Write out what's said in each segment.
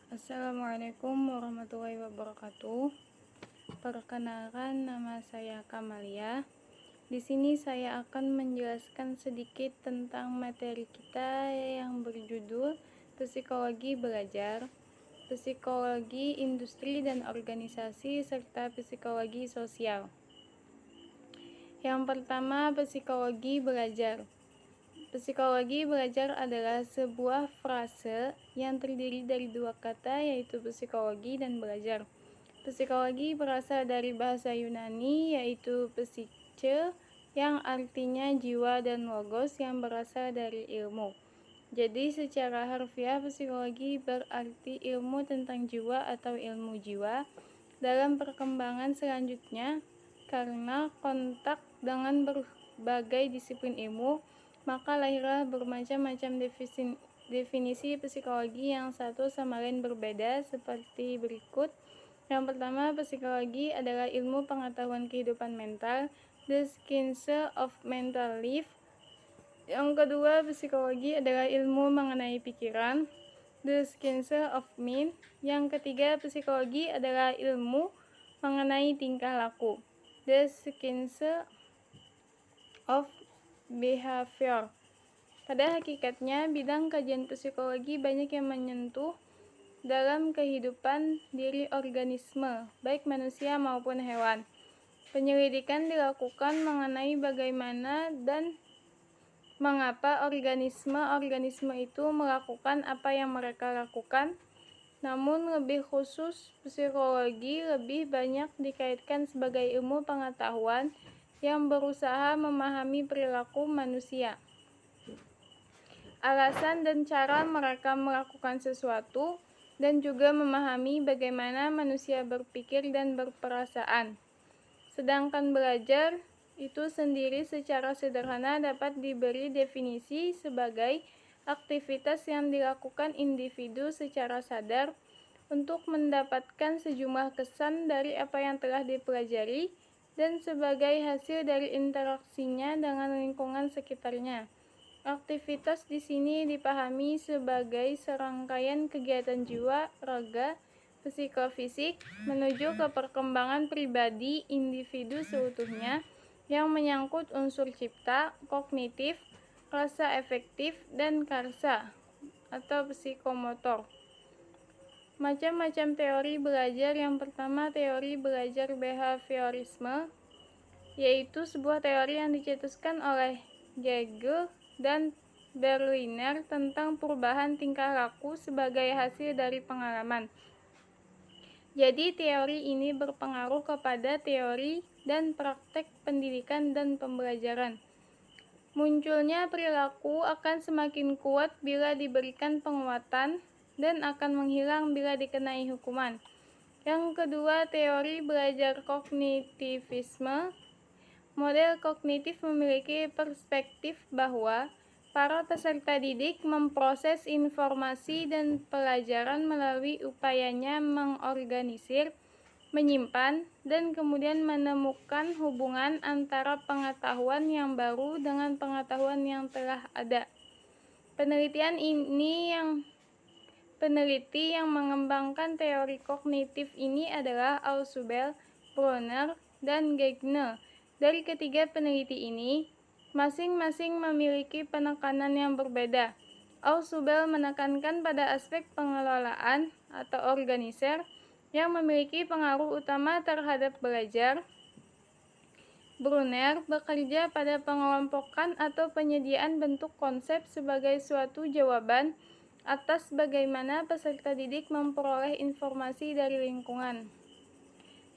Assalamualaikum warahmatullahi wabarakatuh. Perkenalkan, nama saya Kamalia. Di sini saya akan menjelaskan sedikit tentang materi kita yang berjudul Psikologi Belajar, Psikologi Industri dan Organisasi, serta Psikologi Sosial. Yang pertama, psikologi belajar. Psikologi belajar adalah sebuah frase yang terdiri dari dua kata, yaitu psikologi dan belajar. Psikologi berasal dari bahasa Yunani, yaitu psike, yang artinya jiwa, dan logos, yang berasal dari ilmu. Jadi secara harfiah, psikologi berarti ilmu tentang jiwa atau ilmu jiwa. Dalam perkembangan selanjutnya, karena kontak dengan berbagai disiplin ilmu, maka lahirlah bermacam-macam definisi psikologi yang satu sama lain berbeda, seperti berikut. Yang pertama, psikologi adalah ilmu pengetahuan kehidupan mental, the science of mental life. Yang kedua, psikologi adalah ilmu mengenai pikiran, the science of mind. Yang ketiga, psikologi adalah ilmu mengenai tingkah laku, the science of behavior. Pada hakikatnya, bidang kajian psikologi banyak yang menyentuh dalam kehidupan diri organisme, baik manusia maupun hewan. Penyelidikan dilakukan mengenai bagaimana dan mengapa organisme itu melakukan apa yang mereka lakukan. Namun lebih khusus, psikologi lebih banyak dikaitkan sebagai ilmu pengetahuan yang berusaha memahami perilaku manusia, alasan dan cara mereka melakukan sesuatu, dan juga memahami bagaimana manusia berpikir dan berperasaan. Sedangkan belajar itu sendiri secara sederhana dapat diberi definisi sebagai aktivitas yang dilakukan individu secara sadar untuk mendapatkan sejumlah kesan dari apa yang telah dipelajari dan sebagai hasil dari interaksinya dengan lingkungan sekitarnya. Aktivitas di sini dipahami sebagai serangkaian kegiatan jiwa, raga, psikofisik menuju ke perkembangan pribadi individu seutuhnya yang menyangkut unsur cipta, kognitif, rasa efektif, dan karsa atau psikomotor. Macam-macam teori belajar. Yang pertama, teori belajar behaviorisme, yaitu sebuah teori yang dicetuskan oleh Hegel dan Berliner tentang perubahan tingkah laku sebagai hasil dari pengalaman. Jadi teori ini berpengaruh kepada teori dan praktek pendidikan dan pembelajaran. Munculnya perilaku akan semakin kuat bila diberikan penguatan dan akan menghilang bila dikenai hukuman. Yang kedua, teori belajar kognitivisme. Model kognitif memiliki perspektif bahwa para peserta didik memproses informasi dan pelajaran melalui upayanya mengorganisir, menyimpan, dan kemudian menemukan hubungan antara pengetahuan yang baru dengan pengetahuan yang telah ada. Peneliti yang mengembangkan teori kognitif ini adalah Ausubel, Bronner, dan Geiger. Dari ketiga peneliti ini, masing-masing memiliki penekanan yang berbeda. Ausubel menekankan pada aspek pengelolaan atau organizer yang memiliki pengaruh utama terhadap belajar. Brunner bekerja pada pengelompokan atau penyediaan bentuk konsep sebagai suatu jawaban atas bagaimana peserta didik memperoleh informasi dari lingkungan.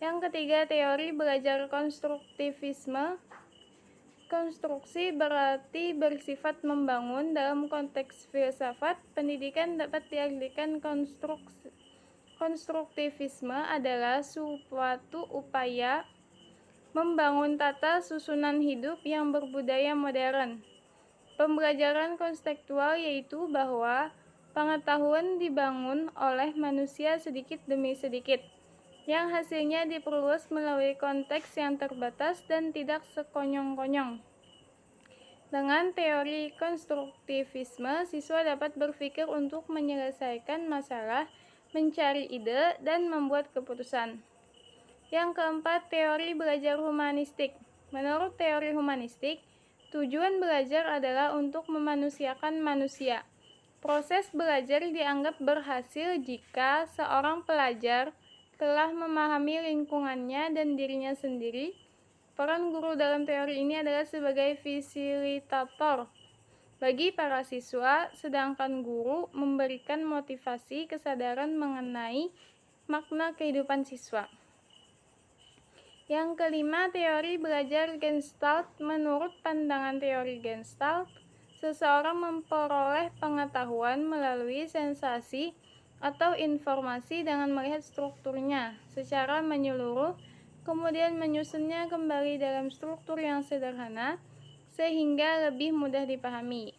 Yang ketiga, teori belajar konstruktivisme. Konstruksi berarti bersifat membangun. Dalam konteks filsafat pendidikan dapat diartikan konstruktivisme adalah suatu upaya membangun tata susunan hidup yang berbudaya modern. Pembelajaran konseptual yaitu bahwa pengetahuan dibangun oleh manusia sedikit demi sedikit, yang hasilnya diperluas melalui konteks yang terbatas dan tidak sekonyong-konyong. Dengan teori konstruktivisme, siswa dapat berpikir untuk menyelesaikan masalah mencari ide, dan membuat keputusan. Yang keempat, teori belajar humanistik. Menurut teori humanistik, tujuan belajar adalah untuk memanusiakan manusia. Proses belajar dianggap berhasil jika seorang pelajar telah memahami lingkungannya dan dirinya sendiri. Peran guru dalam teori ini adalah sebagai fasilitator bagi para siswa, sedangkan guru memberikan motivasi kesadaran mengenai makna kehidupan siswa. Yang kelima, teori belajar Gestalt. Menurut pandangan teori Gestalt, seseorang memperoleh pengetahuan melalui sensasi atau informasi dengan melihat strukturnya secara menyeluruh, kemudian menyusunnya kembali dalam struktur yang sederhana sehingga lebih mudah dipahami.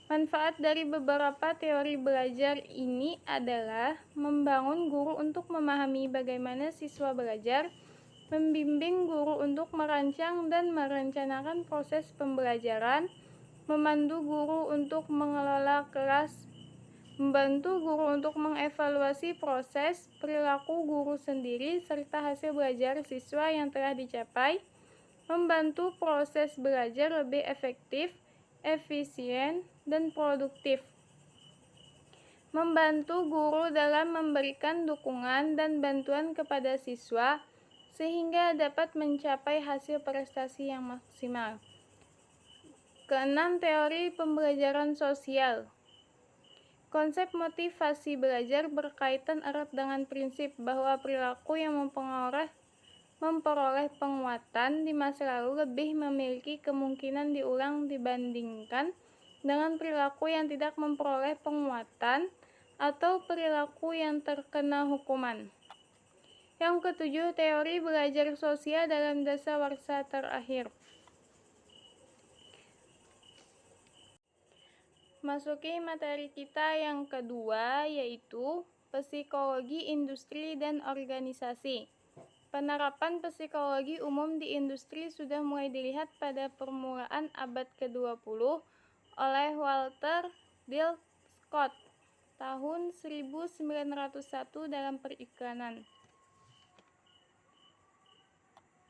Manfaat dari beberapa teori belajar ini adalah membangun guru untuk memahami bagaimana siswa belajar, membimbing guru untuk merancang dan merencanakan proses pembelajaran, membantu guru untuk mengelola kelas, membantu guru untuk mengevaluasi proses perilaku guru sendiri serta hasil belajar siswa yang telah dicapai, membantu proses belajar lebih efektif, efisien, dan produktif, membantu guru dalam memberikan dukungan dan bantuan kepada siswa sehingga dapat mencapai hasil prestasi yang maksimal. Keenam, teori pembelajaran sosial. Konsep motivasi belajar berkaitan erat dengan prinsip bahwa perilaku yang memperoleh penguatan di masa lalu lebih memiliki kemungkinan diulang dibandingkan dengan perilaku yang tidak memperoleh penguatan atau perilaku yang terkena hukuman. Yang ketujuh, teori belajar sosial dalam dasawarsa terakhir. Masuki materi kita yang kedua, yaitu psikologi industri dan organisasi. Penerapan psikologi umum di industri sudah mulai dilihat pada permulaan abad ke-20 oleh Walter Dill Scott tahun 1901 dalam periklanan.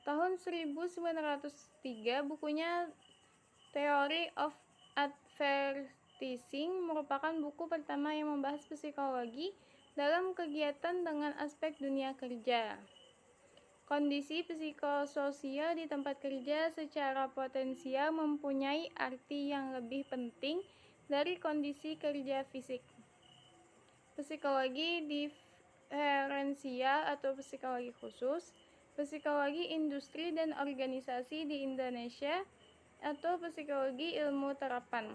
Tahun 1903 bukunya Theory of Advertising merupakan buku pertama yang membahas psikologi dalam kegiatan dengan aspek dunia kerja. Kondisi psikososial di tempat kerja secara potensial mempunyai arti yang lebih penting dari kondisi kerja fisik. Psikologi diferensial atau psikologi khusus, psikologi industri dan organisasi di Indonesia, atau psikologi ilmu terapan.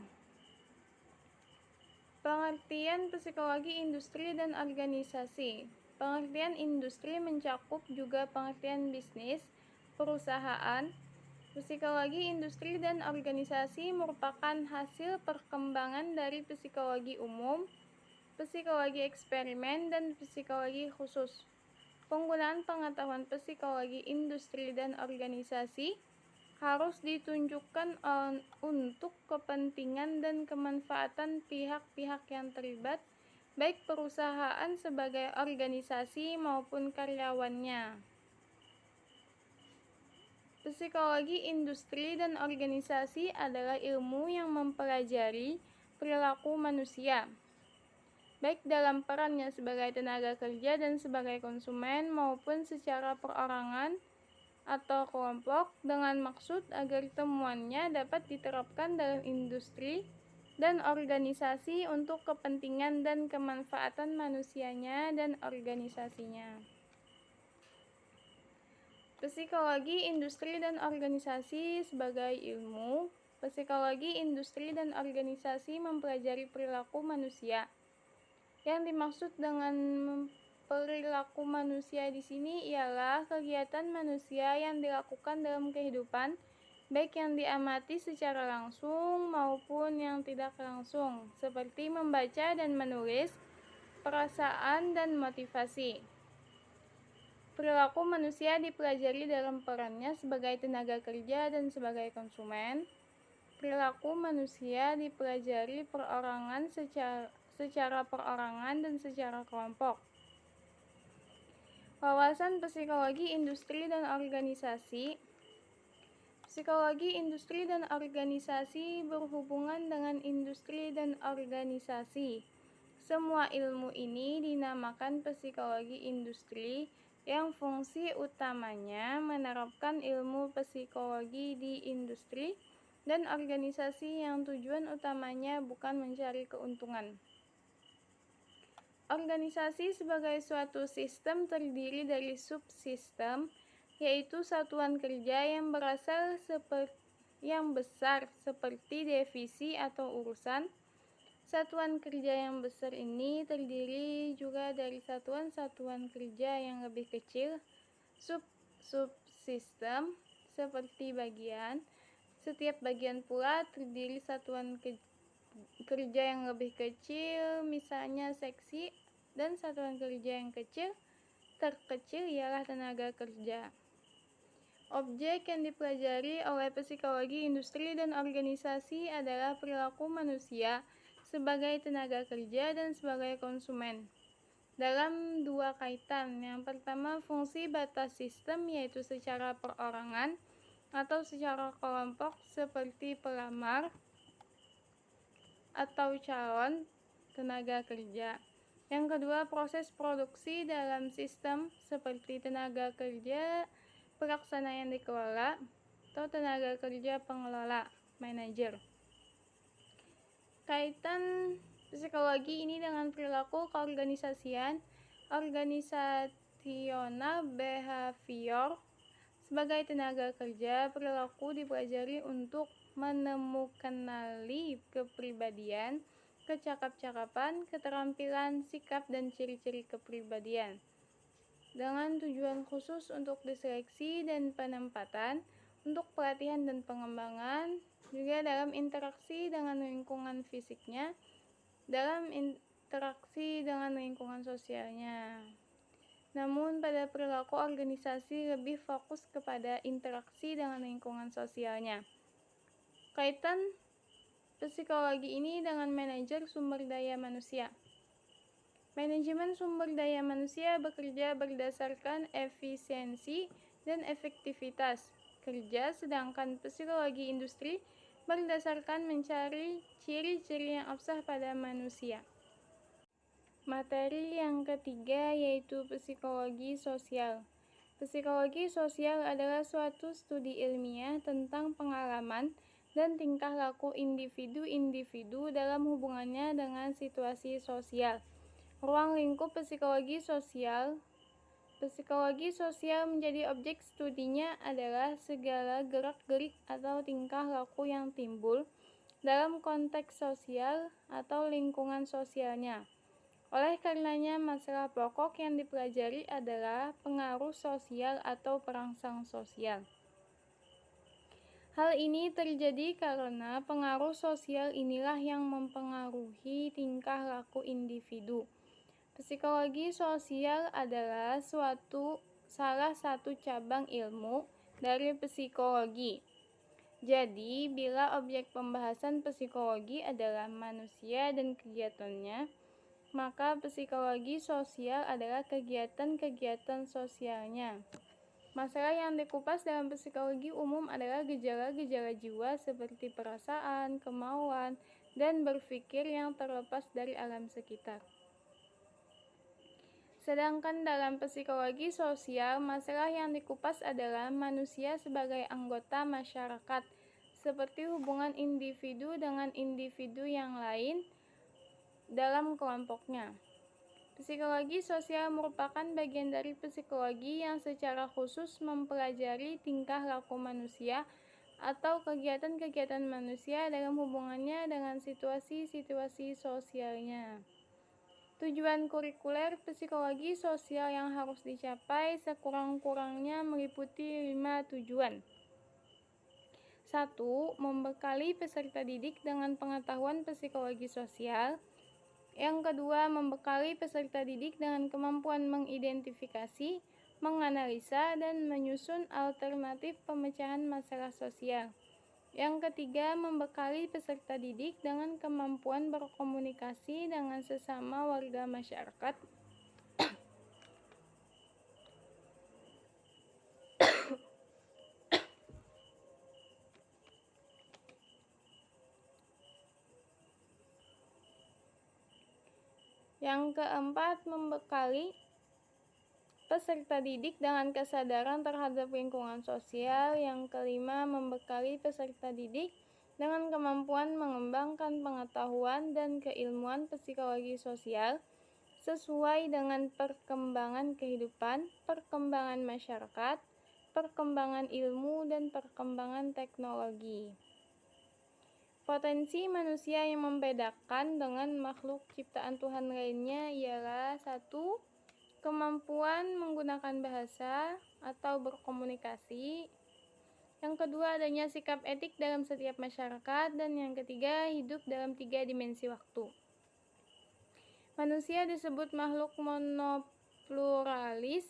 Pengertian psikologi industri dan organisasi. Pengertian industri mencakup juga pengertian bisnis, perusahaan. Psikologi industri dan organisasi merupakan hasil perkembangan dari psikologi umum, psikologi eksperimen, dan psikologi khusus. Penggunaan pengetahuan psikologi industri dan organisasi harus ditunjukkan untuk kepentingan dan kemanfaatan pihak-pihak yang terlibat, baik perusahaan sebagai organisasi maupun karyawannya. Psikologi industri dan organisasi adalah ilmu yang mempelajari perilaku manusia, baik dalam perannya sebagai tenaga kerja dan sebagai konsumen maupun secara perorangan atau kelompok, dengan maksud agar temuannya dapat diterapkan dalam industri dan organisasi untuk kepentingan dan kemanfaatan manusianya dan organisasinya. Psikologi industri dan organisasi sebagai ilmu. Psikologi industri dan organisasi mempelajari perilaku manusia. Yang dimaksud dengan perilaku manusia di sini ialah kegiatan manusia yang dilakukan dalam kehidupan, baik yang diamati secara langsung maupun yang tidak langsung, seperti membaca dan menulis, perasaan dan motivasi. Perilaku manusia dipelajari dalam perannya sebagai tenaga kerja dan sebagai konsumen. Perilaku manusia dipelajari perorangan secara perorangan dan secara kelompok. Wawasan psikologi industri dan organisasi. Psikologi industri dan organisasi berhubungan dengan industri dan organisasi. Semua ilmu ini dinamakan psikologi industri, yang fungsi utamanya menerapkan ilmu psikologi di industri dan organisasi yang tujuan utamanya bukan mencari keuntungan. Organisasi sebagai suatu sistem terdiri dari subsistem, yaitu satuan kerja yang besar seperti divisi atau urusan. Satuan kerja yang besar ini terdiri juga dari satuan-satuan kerja yang lebih kecil, subsistem, seperti bagian. Setiap bagian pula terdiri satuan kerja yang lebih kecil, misalnya seksi, dan satuan kerja yang terkecil ialah tenaga kerja. Objek yang dipelajari oleh psikologi industri dan organisasi adalah perilaku manusia sebagai tenaga kerja dan sebagai konsumen. Dalam dua kaitan, yang pertama fungsi batas sistem, yaitu secara perorangan atau secara kelompok seperti pelamar atau calon tenaga kerja. Yang kedua, proses produksi dalam sistem seperti tenaga kerja pelaksana yang dikelola atau tenaga kerja pengelola, manajer. Kaitan psikologi ini dengan perilaku keorganisasian, organisasional behavior. Sebagai tenaga kerja, perilaku dipelajari untuk menemukanali kepribadian, kecakap-cakapan, keterampilan, sikap, dan ciri-ciri kepribadian. Dengan tujuan khusus untuk diseleksi dan penempatan, untuk pelatihan dan pengembangan, juga dalam interaksi dengan lingkungan fisiknya, dalam interaksi dengan lingkungan sosialnya. Namun pada perilaku organisasi lebih fokus kepada interaksi dengan lingkungan sosialnya. Kaitan psikologi ini dengan manajer sumber daya manusia. Manajemen sumber daya manusia bekerja berdasarkan efisiensi dan efektivitas kerja, sedangkan psikologi industri berdasarkan mencari ciri-ciri yang absah pada manusia. Materi yang ketiga yaitu psikologi sosial. Psikologi sosial adalah suatu studi ilmiah tentang pengalaman dan tingkah laku individu-individu dalam hubungannya dengan situasi sosial. Ruang lingkup psikologi sosial. Psikologi sosial menjadi objek studinya adalah segala gerak-gerik atau tingkah laku yang timbul dalam konteks sosial atau lingkungan sosialnya. Oleh karenanya, masalah pokok yang dipelajari adalah pengaruh sosial atau perangsang sosial. Hal ini terjadi karena pengaruh sosial inilah yang mempengaruhi tingkah laku individu. Psikologi sosial adalah salah satu cabang ilmu dari psikologi. Jadi, bila objek pembahasan psikologi adalah manusia dan kegiatannya, maka psikologi sosial adalah kegiatan-kegiatan sosialnya. Masalah yang dikupas dalam psikologi umum adalah gejala-gejala jiwa seperti perasaan, kemauan, dan berpikir yang terlepas dari alam sekitar. Sedangkan dalam psikologi sosial, masalah yang dikupas adalah manusia sebagai anggota masyarakat, seperti hubungan individu dengan individu yang lain dalam kelompoknya. Psikologi sosial merupakan bagian dari psikologi yang secara khusus mempelajari tingkah laku manusia atau kegiatan-kegiatan manusia dalam hubungannya dengan situasi-situasi sosialnya. Tujuan kurikuler psikologi sosial yang harus dicapai sekurang-kurangnya meliputi 5 tujuan. 1. Membekali peserta didik dengan pengetahuan psikologi sosial. Yang kedua, membekali peserta didik dengan kemampuan mengidentifikasi, menganalisa, dan menyusun alternatif pemecahan masalah sosial. Yang ketiga, membekali peserta didik dengan kemampuan berkomunikasi dengan sesama warga masyarakat. Yang keempat, membekali peserta didik dengan kesadaran terhadap lingkungan sosial. Yang kelima, membekali peserta didik dengan kemampuan mengembangkan pengetahuan dan keilmuan psikologi sosial sesuai dengan perkembangan kehidupan, perkembangan masyarakat, perkembangan ilmu, dan perkembangan teknologi. Potensi manusia yang membedakan dengan makhluk ciptaan Tuhan lainnya ialah 1. Kemampuan menggunakan bahasa atau berkomunikasi. Yang kedua, adanya sikap etik dalam setiap masyarakat. Dan yang ketiga, hidup dalam 3 dimensi waktu. Manusia disebut makhluk monopluralis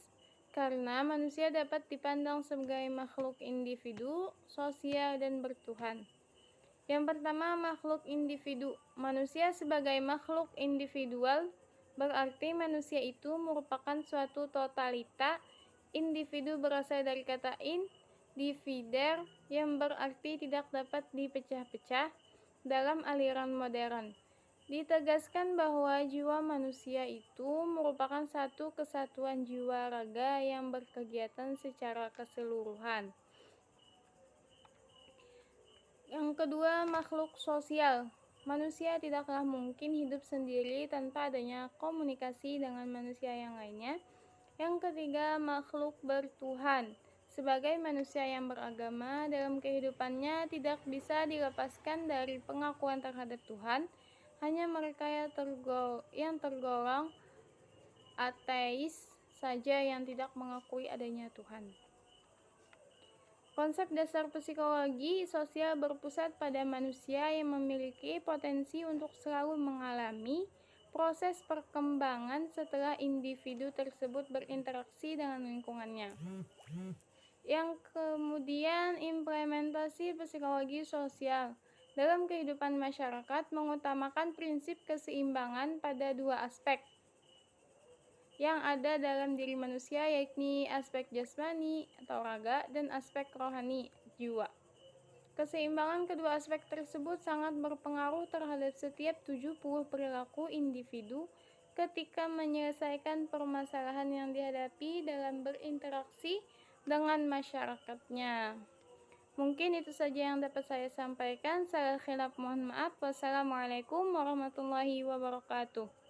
karena manusia dapat dipandang sebagai makhluk individu, sosial, dan bertuhan. Yang pertama, makhluk individu. Manusia sebagai makhluk individual berarti manusia itu merupakan suatu totalita. Individu berasal dari kata divider yang berarti tidak dapat dipecah-pecah dalam aliran modern. Ditegaskan bahwa jiwa manusia itu merupakan satu kesatuan jiwa raga yang berkegiatan secara keseluruhan. Yang kedua, makhluk sosial. Manusia tidaklah mungkin hidup sendiri tanpa adanya komunikasi dengan manusia yang lainnya. Yang ketiga, makhluk bertuhan. Sebagai manusia yang beragama, dalam kehidupannya tidak bisa dilepaskan dari pengakuan terhadap Tuhan. Hanya mereka yang tergolong ateis saja yang tidak mengakui adanya Tuhan. Konsep dasar psikologi sosial berpusat pada manusia yang memiliki potensi untuk selalu mengalami proses perkembangan setelah individu tersebut berinteraksi dengan lingkungannya. Yang kemudian, implementasi psikologi sosial dalam kehidupan masyarakat mengutamakan prinsip keseimbangan pada 2 aspek yang ada dalam diri manusia, yakni aspek jasmani atau raga dan aspek rohani jiwa. Keseimbangan kedua aspek tersebut sangat berpengaruh terhadap setiap 70 perilaku individu ketika menyelesaikan permasalahan yang dihadapi dalam berinteraksi dengan masyarakatnya. Mungkin itu saja yang dapat saya sampaikan. Salah khilaf mohon maaf. Wassalamualaikum warahmatullahi wabarakatuh.